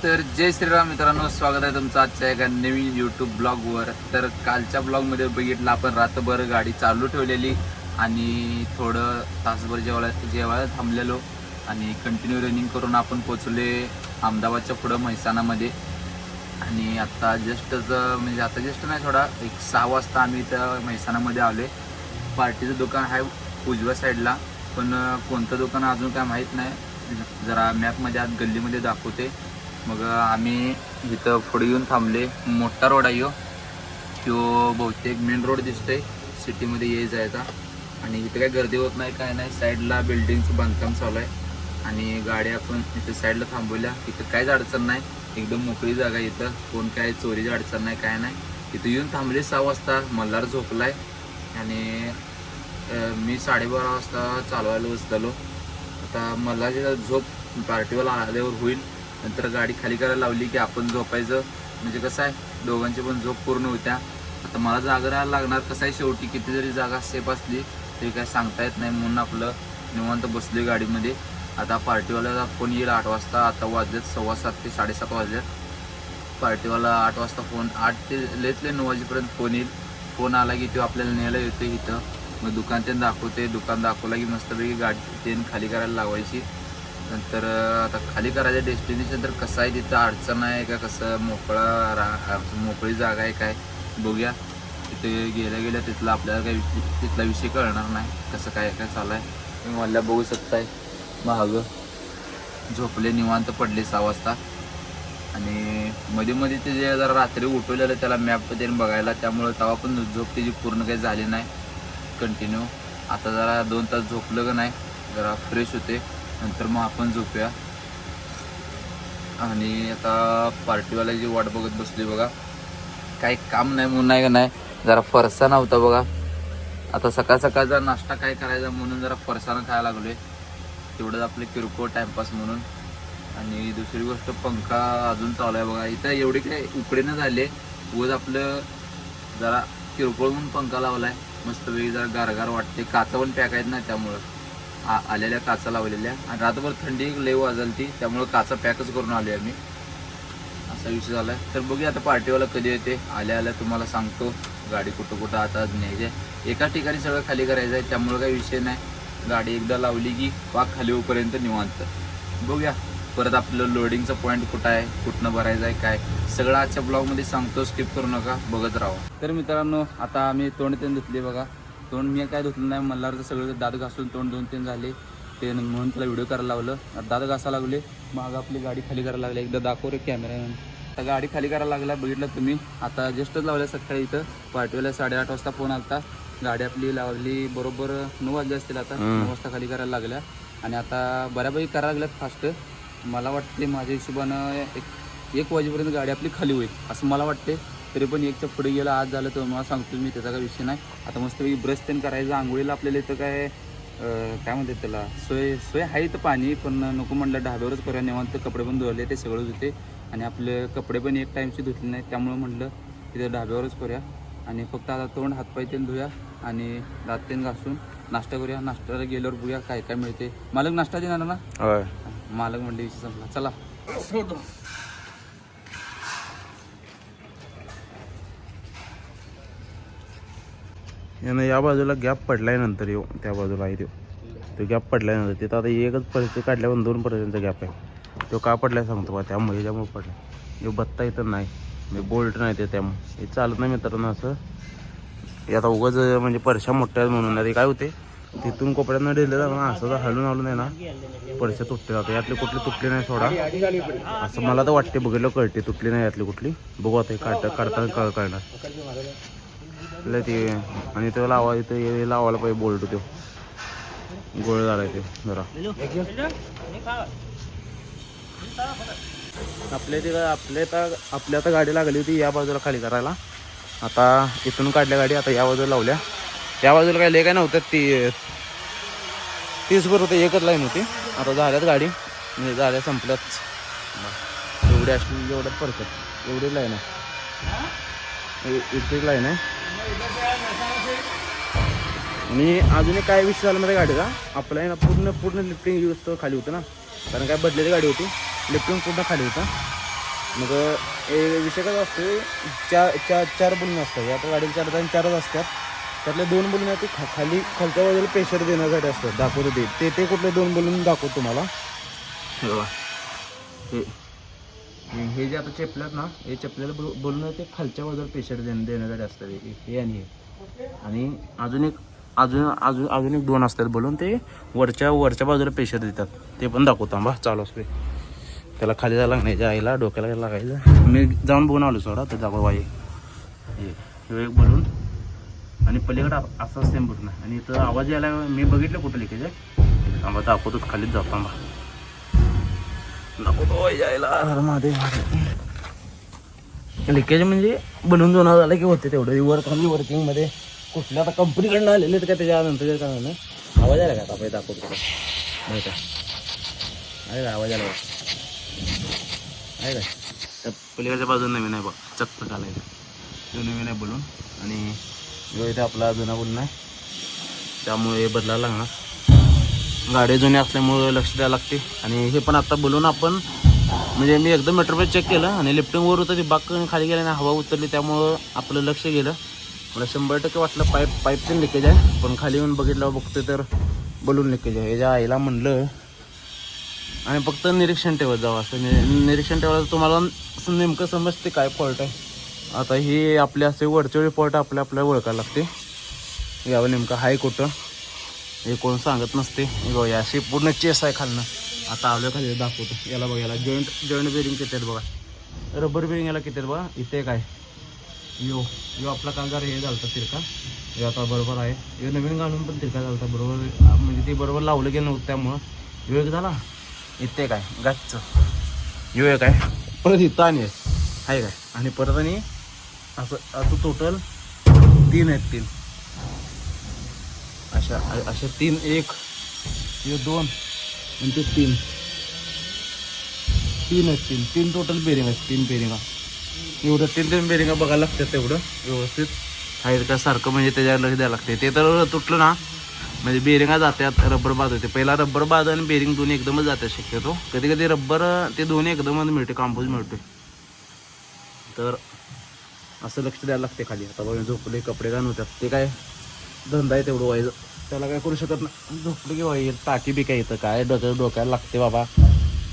तर जय श्रीराम मित्रांनो, स्वागत आहे तुमचं आजच्या एका नवीन यूट्यूब ब्लॉगवर. तर कालच्या ब्लॉगमध्ये बघितलं आपण रात्रभर गाडी चालू ठेवलेली आणि थोडं तासभर जेवायला थांबलेलो आणि कंटिन्यू रनिंग करून आपण पोचले अहमदाबादच्या पुढं म्हैसाणामध्ये. आणि आता जस्ट नाही, थोडा 6 वाजता आम्ही त्या म्हैसाणामध्ये आलो. पार्टीचं दुकान आहे उजव्या साईडला, पण कोणतं दुकान अजून काय माहीत नाही. जरा मॅपमध्ये आत गल्लीमध्ये दाखवते. मग आम्ही इथं पुढे येऊन थांबले. मोठा रोड आहे तो, बहुतेक मेन रोड दिसतोय सिटीमध्ये जायचा. आणि इथं काही गर्दी होत नाही, काय नाही. साईडला बिल्डिंगचं बांधकाम चालू आहे आणि गाड्या आपण इथं साईडला थांबवल्या. इथं काहीच अडचण नाही, एकदम मोकळी जागा. इथं कोण काय चोरीची अडचण नाही, काय नाही. इथं येऊन थांबले 6 वाजता. मल्हार झोपलाय आणि मी 12:30 वाजता चालवायला बसलो. आता मला जे झोप पार्टीवाला आल्यावर होईल. नंतर गाडी खाली करायला लावली की आपण झोपायचं, म्हणजे कसं आहे दोघांची पण झोप पूर्ण होत्या. आता मला जागा राहायला लागणार. कसं आहे, शेवटी किती जरी जागा सेफ असली तरी काय सांगता येत नाही, म्हणून आपलं निवांत बसले गाडीमध्ये. आता पार्टीवाल्याचा फोन येईल 8 वाजता. आता वाजलेत 7:15 ते 7:30 वाजलेत. पार्टीवाला 8 वाजता फोन, 8 ते लेतले 9 वाजेपर्यंत फोन येईल. फोन आला की तो आपल्याला न्यायला येतो इथं. मग दुकान ते दाखवते. दुकान दाखवला की मस्तपैकी गाडी ते खाली करायला लावायची. नंतर आता खाली करायचं डेस्टिनेशन. तर कसं आहे, तिथं अडचण आहे का, कसं मोकळी जागा आहे काय बघूया. तिथे गेल्या तिथला आपल्याला काही तिथला विषय कळणार नाही, कसं काय चालू आहे. तुम्ही मला बघू शकताय महाग झोपले, निवांत पडले 6 वाजता. आणि मध्ये ते जे जरा रात्री उठवलेलं त्याला मॅप देऊन बघायला, त्यामुळं तेव्हा पण झोप त्याची पूर्ण काही झाली नाही कंटिन्यू. आता जरा 2 तास झोपलं का नाही, जरा फ्रेश होते. नंतर मग आपण झोपूया. आणि आता पार्टीवाल्याची वाट बघत बसली बघा. काही काम नाही म्हणून नाही का नाही, जरा फरसाण नव्हता बघा. आता सकाळचा नाश्ता काय करायचा म्हणून जरा फरसाण खायला लागलोय. तेवढंच आपले किरकोळ टाइमपास म्हणून. आणि दुसरी गोष्ट, पंखा अजून चालू आहे बघा. इथं एवढे काही उकडेनं झाले, उगाच आपलं जरा किरकोळ म्हणून पंखा लावलाय. मस्तपैकी जरा गारगार वाटते. काचा पण पॅक आहेत ना, त्यामुळं आलेल्या काचा लावलेल्या. आणि रात्रभर थंडी लय वाजलती, त्यामुळं काचा पॅकच करून आले आम्ही. असा विषय झाला आहे. तर बघूया आता पार्टीवाला कधी येते. आल्या तुम्हाला सांगतो गाडी कुठं आता न्यायची आहे. एका ठिकाणी सगळं खाली करायचं आहे, त्यामुळं काही विषय नाही. गाडी एकदा लावली की पाक खाली होईपर्यंत निवांत. बघूया परत आपलं लोडिंगचं पॉईंट कुठं आहे, कुठनं भरायचं आहे काय, सगळं आजच्या ब्लॉगमध्ये सांगतो. स्किप करू नका, बघत राहा. तर मित्रांनो, आता आम्ही तोंड धुतले बघा. तोंड मी काय धुतलं नाही, मल्हारचं सगळं दात घासून तोंड 2-3 झाले ते, म्हणून त्याला व्हिडिओ करायला लावलं. दात घासायला लागले. मग आपली गाडी खाली करायला लागली. एकदा दाखव रे कॅमेरामॅन. आता गाडी खाली करायला लागला, बघितलं तुम्ही. आता जस्टच लावल्या सकाळी. इथं पार्टीवाला 8:30 वाजता फोन आला. गाडी आपली लावली बरोबर 9 वाजले असतील. आता 9 वाजता खाली करायला लागल्या. आणि आता बऱ्यापैकी करायला लागल्यात फास्ट. मला वाटते माझ्या हिशोबानं 1 वाजेपर्यंत गाडी आपली खाली होईल असं मला वाटते. तरी पण 1च्या पुढे गेलं आज झालं तर मला सांगतो मी, त्याचा काही विषय नाही. आता मस्तपैकी ब्रश तेन करायचं. आंघोळीला आपल्याला इथं काय म्हणतात त्याला, सोय आहे इथं पाणी, पण नको म्हटलं ढाब्यावरच करूया निवांत. कपडे पण धुवले ते सगळंच होते आणि आपले कपडे पण एक टाईमची धुतले नाही, त्यामुळे म्हटलं तिथं ढाब्यावरच करूया. आणि फक्त आता तोंड हातपाय तेन धुया आणि दात तेन घासून नाश्ता करूया. नाश्त्याला गेल्यावर बघूया काय काय मिळते. मालक नाश्ता देणार ना? मालक म्हणले विषय संपला. चला यानं या बाजूला गॅप पडलाय, नंतर येऊ त्या बाजूला आहे तो गॅप पडल्यानंतर तिथं आता एकच परिस्थिती काढल्यावर 2 पर्यंतचा गॅप आहे. तो का पडलाय सांगतो बा, त्यामुळे पडला. जो बत्ता इथं नाही, म्हणजे बोल्ट नाही ते, त्यामुळे हे चालत नाही मित्रांनो असं. हे आता उगाच म्हणजे परशा मोठ्या म्हणून नाही काय होते, तिथून कोपऱ्यानं ढिलं ना असं जर हलून नाही ना परशा तुटते जातं. यातली कुठली तुटली नाही सोडा, असं मला तर वाटते. बघितलं कळते तुटली नाही यातली कुठली. बघू आता काढताना कळणार ते. आणि तो लावा इथं लावायला पाहिजे बोल्ट. तो गोळ झालाय ते जरा. आपल्या आता गाडी लागली होती या बाजूला खाली करायला. आता इथून काढल्या गाडी, आता या बाजूला लावल्या. या बाजूला काय लय काय नव्हतं, 30 भर होते, एकच लाईन होती. आता झाल्यात गाडी, म्हणजे झाल्या संपल्यात. एवढी असली एवढ्यात परफेक्ट एवढी लाईन आहे, इतकी लाईन आहे. आणि अजून एक काय विषय झाला मध्ये गाडीचा, आपल्या पूर्ण लिफ्टिंग यूज खाली होतं ना, कारण काय बदलेली गाडी होती. लिफ्टिंग पूर्ण खाली होतं. मग विषय काय असतो, चार बुलून असतात. आता गाडीला 4 असतात. त्यातले 2 बुलून आहेत ते खालच्या बाजूला प्रेशर देण्यासाठी असतात. दाखवतो ते कुठले 2 बुलून दाखवतो तुम्हाला. हे जे आता चेपल्यात ना, हे चेपल्याला बोलून ते खालच्या बाजूला प्रेशर देण्यासाठी असतात. हे आणि अजून एक 2 असतात बोलून ते वरच्या बाजूला प्रेशर देतात. ते पण दाखवतो आंबा चालू असते. त्याला खाली जायला लागण्याच्या आईला डोक्याला लागायचं. मी जाऊन बघून आलो सोडा ते दाखव बाई. हे एक बोलून आणि पलीकडे असं सेम बोलून आहे. आणि इथं आवाज यायला मी बघितलं कुठं लिकेज आहे. आंबा दाखवतोच खालीच जातो आंबा दाखवतो यायला. महादेव लिकेज म्हणजे बनवून 2 झालं की होते तेवढं वर्किंगमध्ये. कुठल्या आता कंपनीकडनं आलेले का त्याच्यानंतर काय नाही. आवाज आला का आता आपण दाखवतो तुला नाही का. आहे का आवाज आला आहे काय. त्या पलीकडच्या बाजून नवीन आहे बघ चक्क चालायचं. तो नवीन आहे बोलून. आणि जो इथे आपला जुना बोलून आहे त्यामुळे बदलायला लागणार. गाडी जुनी असल्यामुळे लक्ष द्यायला लागते. आणि हे पण आता बोलून आपण म्हणजे मी एकदम मीटरवर चेक केलं आणि लिफ्टिंगवर होतं ते बाक खाली गेल्याने हवा उतरली त्यामुळं आपलं लक्ष गेलं. मला 100% वाटलं पाईप पण लिकेज आहे. पण खाली येऊन बघितलं तर बोलून लिकेज आहे. याच्या आईला म्हणलं आणि फक्त निरीक्षण ठेवत जावं. असं निरीक्षण ठेवायला तुम्हाला असं नेमकं समजते काय फॉल्ट आहे. आता हे आपले असे वरचे फॉल्ट आपल्याला ओळखायला लागते. यावं नेमकं हाय कुठं हे कोण सांगत नसते. बघा अशी पूर्ण चेस आहे खालनं. आता आलं खाली दाखवतो. याला बघा याला जॉईंट बेरिंग किती आहेत बघा. रबर बेरिंग याला किती आहेत बघा. इथे काय यो आपला काल जरा हे झालं तिरका. हे आता बरोबर आहे. हे नवीन घालून पण तिरका झाला बरोबर. म्हणजे ते बरोबर लावलं गेलं नव्हतं त्यामुळं यो एक झाला. इथे काय गाचचं यो एक आहे. परत इथं आणि आहे काय. आणि परत आणि असं टोटल 3 आहेत. 3 अशा 3 1 हे 2 आणि ते 3 आहेत. 3 टोटल बेरिंग आहेत. 3 बेरिंगा एवढं 3 बेरिंगा बघायला लागतात. तेवढं व्यवस्थित आहे का सारखं म्हणजे त्याच्यावर लक्ष द्यायला लागते. ते तर तुटलं ना म्हणजे बेरिंगा जातात रबर बाद होते. पहिला रबर बाद आणि बेरिंग दोन्ही एकदमच जातात शक्यतो. कधी रबर ते दोन्ही एकदमच मिळते कांबूज मिळते. तर असं लक्ष द्यायला लागते खाली. आता बघा झोपले कपडे घाण होतात. ते काय धंदा आहे तेवढं व्हायचं. त्याला काय करू शकत नाही. झोपलं की व्हायचं. टाकी बी काय येतं काय डोक्याला लागते बाबा.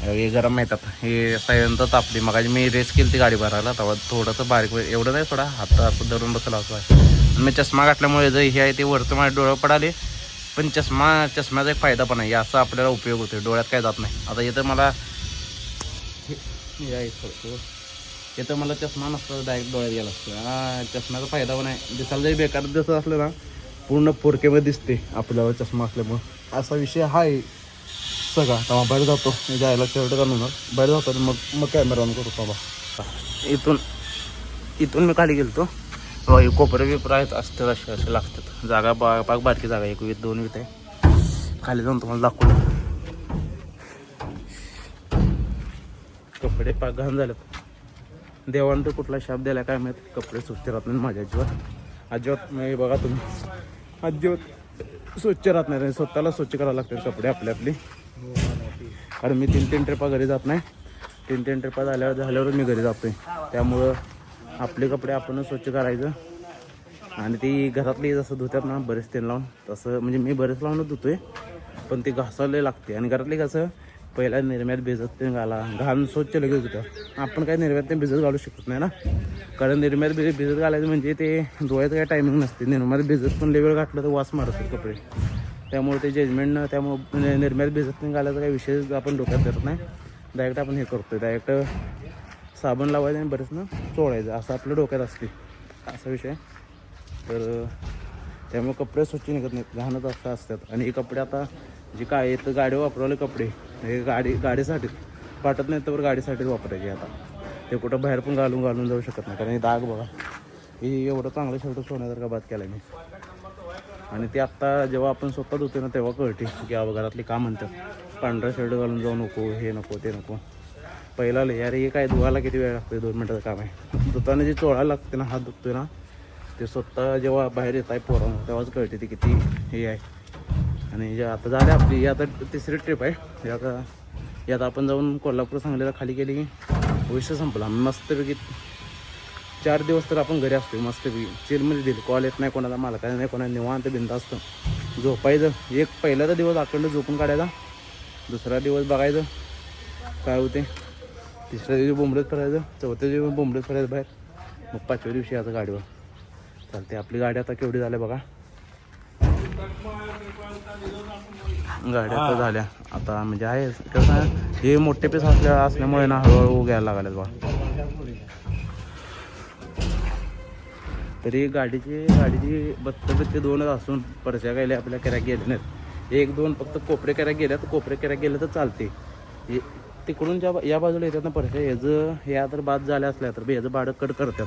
हे गरम माहीतात. हे सायंत तापली. मग मी रेस केली ती गाडी भरायला तेव्हा थोडंसं बारीक एवढं नाही थोडा हात असं धरून बसला होता. मी चष्मा घातल्यामुळे जर हे आहे ते वरचं माझ्या डोळ्यावर पडाले. पण चष्म्याचा एक फायदा पण आहे. असा आपल्याला उपयोग होतो. डोळ्यात काय जात नाही. आता इथं मला इथं मला चष्मा नसतं डायरेक्ट डोळ्यात गेला असतं. चष्म्याचा फायदा पण आहे. दिसायला जरी बेकार दिसत असलं ना पूर्ण पोरकेमध्ये दिसते आपल्यावर चष्मा असल्यामुळं. असा विषय हा आहे सगळा. तेव्हा बाहेर जातो जायला शर्ट घालून बाहेर जातो. मग कॅमेरा ऑन करतो बाबा. इथून मी खाली गेलो. कोपरे बिपरे आहेत असतात असे लागतात. जागा पाक बारकी जागा 1 वीत 2 वीत आहे. खाली जाऊन तुम्हाला दाखवलं. कपडे पाक घाण झालेत. देवानं तर कुठला शाप द्यायला काय माहीत. कपडे स्वच्छ राहत नाही माझ्या अजिबात नाही बघा तुम्ही. अजिबात स्वच्छ राहत नाही. स्वतःला स्वच्छ करावं लागतात कपडे आपली. कारण मी 3 ट्रिपा घरी जात नाही. 3 ट्रिपा झाल्यावर मी घरी जातोय. त्यामुळं आपले कपडे आपणच स्वच्छ करायचं. आणि ती घरातली जसं धुतात ना बरेच तेल लावून तसं म्हणजे मी बरेच लावूनच धुतोय. पण ते घासायला लागते. आणि घरातली कसं पहिला निर्म्यात भिजत ते घाला घाण स्वच्छ लगेच होतं. आपण काय निर्म्यात ते भिजत घालू शकत नाही ना. कारण निर्म्यात भिजत घालायचं म्हणजे ते धुवायचं काय टायमिंग नसते. निर्म्यात भिजत पण वेळ घातलं तर वास मारतात कपडे. त्यामुळे ते जजमेंट त्यामुळे निर्म्यात भिजत नाही घालायचा काही विषय आपण डोक्यात धरत नाही. डायरेक्ट आपण हे करतो. डायरेक्ट साबण लावायचं आणि बरेच ना चोळायचं असं आपल्या डोक्यात असते. असा विषय. तर त्यामुळे कपडे स्वच्छ निघत नाहीत. घाणच असतात. आणि हे कपडे आता जे काय तर गाडी वापरवले कपडे हे गाडीसाठी वाटत नाही तर गाडीसाठीच वापरायचे. आता ते कुठं बाहेर पण घालून जाऊ शकत नाही. कारण हे डाग बघा. हे एवढं चांगलं शर्ट सोन्यासारखा बाद केला मी. आणि ते आत्ता जेव्हा आपण स्वतः धुतो ना तेव्हा कळते की घरातली का म्हणतात. पांढरा शर्ट घालून जाऊ नको हे नको ते नको. पहिला अरे हे काय धुवायला किती वेळ लागतो. 2 मिनटाचं काम आहे. धुताना जे चोळायला लागते ना हात धुतोय ना ते स्वतः जेव्हा बाहेर येत आहे पोरांना तेव्हाच कळते ते किती हे आहे. आणि जे आता झाले आपली आता 3री ट्रिप आहे. यात आपण जाऊन कोल्हापूर सांगलीला खाली केली की विषय संपला. मस्तपैकी 4 दिवस तर आपण घरी असतो मस्तपैकी चिलमध्ये दिली. कॉल येत नाही कोणाला, मालकाला नाही कोणाला, निवांत बिंदा असतं. झोपायचं. एक पहिला तर दिवस अखंड झोपून काढायचा. दुसरा दिवस बघायचं काय होते. तिसऱ्या दिवशी बोंबलत फिरायचं. चौथ्या दिवशी बोंबलत फिरायचं बाहेर. मग 5व्या दिवशी याचं गाडीवर चालते. आपली गाडी आता केवढी झाली बघा. गाड्या आता झाल्या आता म्हणजे आहे कसं हे मोठे पीस असल्यामुळे ना हळूहळू घ्यायला लागल्यात बघा. तरी गाडीची बत्ते 2च असून परच्या गायले आपल्या कॅऱ्या गेले नाहीत. 1-2 फक्त कोपरे कॅऱ्या गेल्या तर कोपरे कॅऱ्या गेलं तर चालते. तिकडून या बाजूला येतात ना परच्या ह्या तर बाद झाल्या असल्या तर ह्याचं भाडं कट करतात.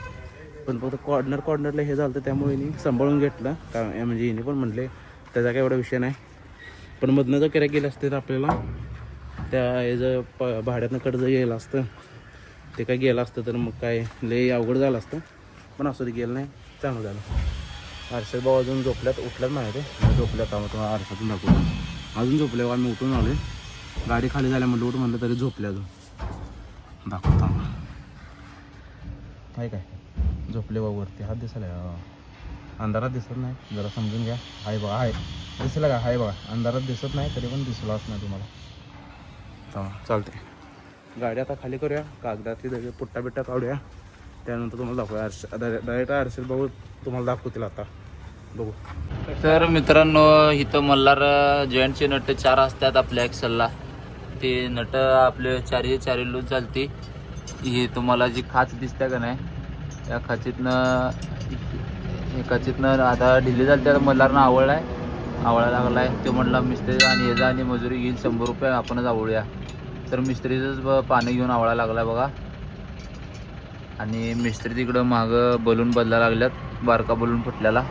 पण फक्त कॉर्नरला हे झालं त्यामुळे हिने सांभाळून घेतलं का म्हणजे हिने पण म्हटले त्याचा काही एवढा विषय नाही. पण मधनं जर कॅऱ्या गेलं असते तर आपल्याला त्या ह्याचं भाड्यातनं कर्ज गेलं असतं. ते काय गेलं असतं तर मग काय लय अवघड झालं असतं. पण असं ते गेलं नाही, चांगलं झालं. हर्षद भाऊ अजून उठल्यात नाही ते झोपल्यात. तुम्हाला हर्षदून दाखवतो अजून झोपले. आम्ही उठून आले. गाडी खाली झाल्या म्हटलं म्हटलं तरी झोपले अजून. दाखवतो काय झोपले बाबूवरती. हात दिसायला अंधारात दिसत नाही, जरा समजून घ्या. हाय बघा, हाय दिसलं का? हाय बघा, अंधारात दिसत नाही तरी पण दिसलाच नाही तुम्हाला. चालते. गाडी आता खाली करूया. कागदातली पुट्टा बिट्टा काढूया. त्यानंतर तुम्हाला दाखवूया. डायरेक्ट हर्षद भाऊ तुम्हाला दाखवतील आता. बघू. तर मित्रांनो इथं मल्हार जॉईंटचे नट 4 असतात आपल्या एक्सेलला. ते नट आपले चारी लूज चालती. ही तुम्हाला जी खाच दिसते का नाही या खाचीतनं आता ढिली झाली. त्या मल्हारनं आवळा लागलाय. तो म्हटला मिस्त्री आणि याचा आणि मजुरी घेईल 100 रुपये आपणच आवळूया. तर मिस्त्रीचंच पाणी घेऊन आवळा लागलाय बघा. आणि मिस्त्री तिकडं मागं बलून बदलायला लागल्यात. बारका बलून फुटल्याला.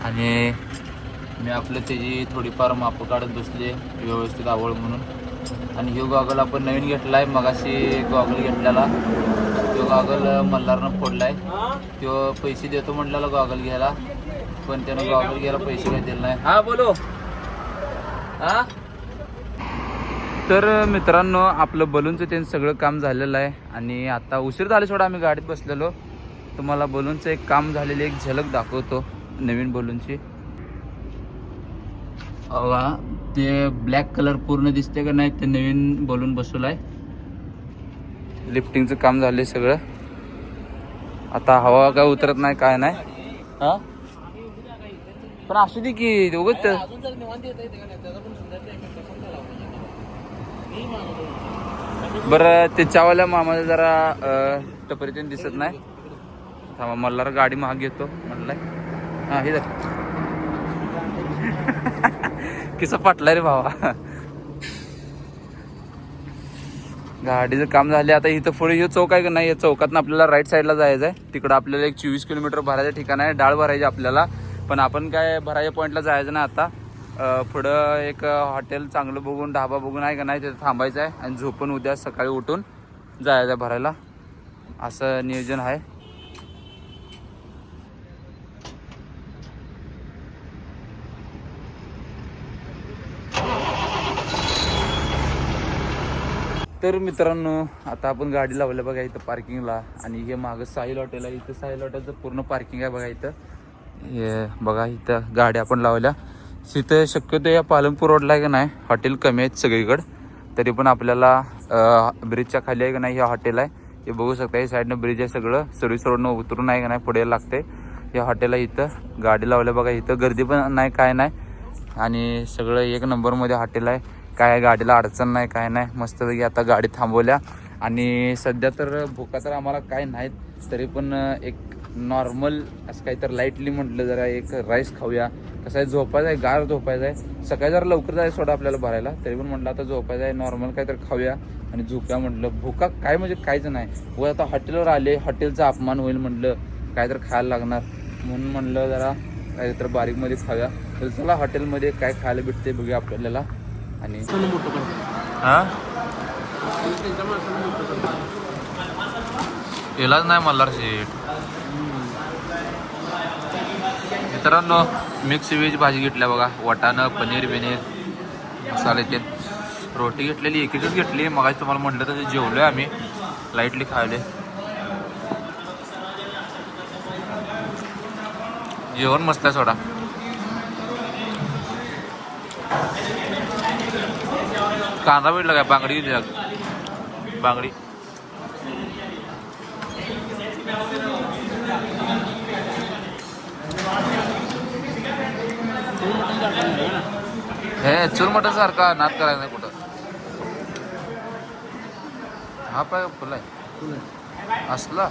आणि मी आपलं त्याची थोडीफार मापं काढत बसले व्यवस्थित आवड म्हणून. आणि ह्यो गॉगल आपण नवीन घेतला आहे. मगाशी गॉगल घेतलेला तो गॉगल मल्हारनं फोडलाय. तो पैसे देतो म्हटलेला गॉगल घ्यायला, पण त्यानं गॉगल घ्यायला पैसे काही दिले नाही. हा बोलो. हा तर मित्रांनो आपलं बलूनचं त्यांचं सगळं काम झालेलं आहे. आणि आता उशीर झाले सोडा. आम्ही गाडीत बसलेलो. तुम्हाला बलूनचं एक काम झालेली एक झलक दाखवतो नवीन बलूनची. ते ब्लॅक कलर पूर्ण दिसते का नाही ते नवीन बलून बसवलाय. लिफ्टिंगचं काम झालंय सगळं. आता हवा काय उतरत नाही काय नाही. हा पण असू दे की उगत. बरं त्याच्यावाल्या मामाला जरा टपरीतून दिसत नाही. थांबा मल्हार गाडी महाग घेतो म्हणलाय. हा हे किसा पाटलाय रे भावा. गाडीचं काम झाले. आता इथं पुढे हे चौक आहे का नाही, या चौकातनं आपल्याला राईट साईडला जायचं आहे. तिकडं आपल्याला एक 24 किलोमीटर भरायचं ठिकाण आहे. डाळ भरायची आपल्याला. पण आपण काय भरायच्या पॉईंटला जायचं नाही आता. पुढं एक हॉटेल चांगलं बघून ढाबा बघून आहे का नाही तिथं थांबायचं आहे. आणि झोपून उद्या सकाळी उठून जायचं आहे भरायला. असं नियोजन आहे. तर मित्रांनो आता आपण गाडी लावल्या बघा इथं पार्किंगला. आणि हे मागं साहिल हॉटेल आहे. इथं साहिल हॉटेलचं पूर्ण पार्किंग आहे बघा. इथं हे बघा इथं गाड्या आपण लावल्या. तिथं शक्यतो या पालनपूर रोडला आहे का नाही हॉटेल कमी आहेत सगळीकडं. तरी पण आपल्याला ब्रिजच्या खाली आहे का नाही हे हॉटेल आहे. हे बघू शकता. हे साईडनं ब्रिज आहे सगळं. सर्व्हिस रोडनं उतरून आहे का नाही पुढे लागते या हॉटेलला. इथं गाडी लावल्या बघा. इथं गर्दी पण नाही काय नाही. आणि सगळं 1 नंबरमध्ये हॉटेल आहे. काय गाडीला अडचण नाही काय नाही. मस्तपैकी आता गाडी थांबवल्या. आणि सध्या तर भुका तर आम्हाला काय नाहीत. तरी पण एक नॉर्मल असं काही तर लाईटली म्हटलं जरा एक राईस खाऊया. कसं आहे झोपायचं आहे, गार झोपायचं आहे. सकाळी जरा लवकर जायचं सोडा आपल्याला भरायला. तरी पण म्हटलं आता झोपायचं आहे नॉर्मल काय तर खाऊया आणि झोपूया म्हटलं. भुका काय म्हणजे काहीच नाही. व आता हॉटेलवर आले हॉटेलचा अपमान होईल म्हटलं काय तर खायला लागणार म्हणून म्हटलं जरा काय तर बारीकमध्ये खाऊया. तर चला हॉटेलमध्ये काय खायला भेटते बघूया आपल्याला. आणि हा केलाच नाही मल्हार शेठ. मित्रांनो मिक्स व्हेज भाजी घेतल्या बघा. वाटाणं पनीर बिनीर मसाले ते रोटी घेतलेली एकच घेतली. मग तुम्हाला म्हटलं तर जेवलोय आम्ही लाईटली खायले. जेवण मस्त आहे सोडा. कांदा भेटला काय? बांगडी बांगडी हे चूर मटन सारखा नाद करायचा नाही कुठं. हा पाय फुलाय असला